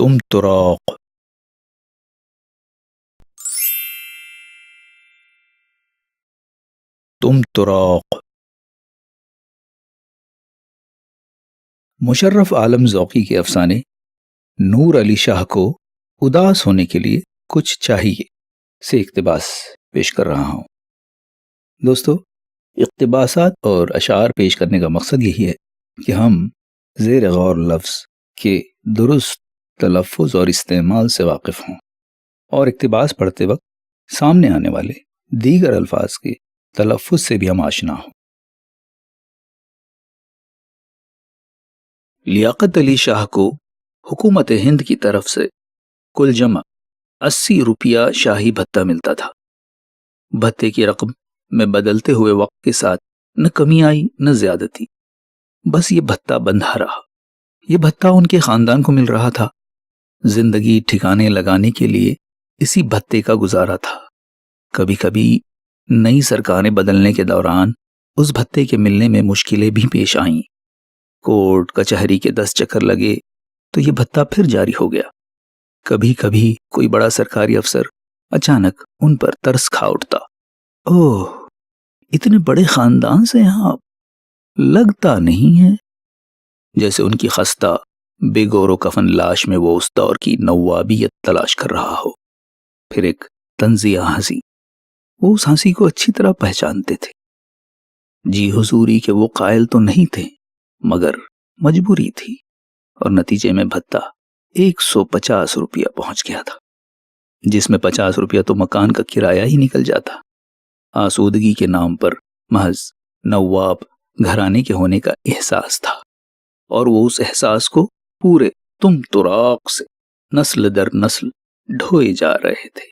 तुम तुराक, तुम तुराक। मुशर्रफ आलम ज़ौकी के अफसाने नूर अली शाह को उदास होने के लिए कुछ चाहिए से इक़्तिबास पेश कर रहा हूँ। दोस्तों, इक़्तिबासात और अशार पेश करने का मकसद यही है कि हम ज़ेर गौर लफ्ज़ के दुरुस्त तलफ़्फ़ुज़ और इस्तेमाल से वाकिफ़ हों और इक़्तिबास पढ़ते वक्त सामने आने वाले दीगर अल्फाज के तलफ़्फ़ुज़ से भी हम आशना हों। लियाकत अली शाह को हुकूमत हिंद की तरफ से कुल जमा 80 रुपया शाही भत्ता मिलता था। भत्ते की रकम में बदलते हुए वक्त के साथ न कमी आई न ज्यादती, बस ये भत्ता बंधा रहा। ये भत्ता उनके खानदान को मिल रहा था। जिंदगी ठिकाने लगाने के लिए इसी भत्ते का गुजारा था। कभी कभी नई सरकारें बदलने के दौरान उस भत्ते के मिलने में मुश्किलें भी पेश आईं। कोर्ट कचहरी के 10 चक्कर लगे तो ये भत्ता फिर जारी हो गया। कभी कभी कोई बड़ा सरकारी अफसर अचानक उन पर तरस खा उठता। ओह, इतने बड़े खानदान से हैं आप, लगता नहीं है जैसे उनकी खस्ता बेगौरो कफन लाश में वो उस दौर की नवाबियत तलाश कर रहा हो। फिर एक तंजिया हंसी। वो उस हंसी को अच्छी तरह पहचानते थे। जी हुजूरी के वो कायल तो नहीं थे, मगर मजबूरी थी और नतीजे में भत्ता 150 रुपया पहुंच गया था, जिसमें 50 रुपया तो मकान का किराया ही निकल जाता। आसूदगी के नाम पर महज नवाब घराने के होने का एहसास था और वो उस एहसास को पूरे तुम तुराक से नस्ल दर नस्ल ढोए जा रहे थे।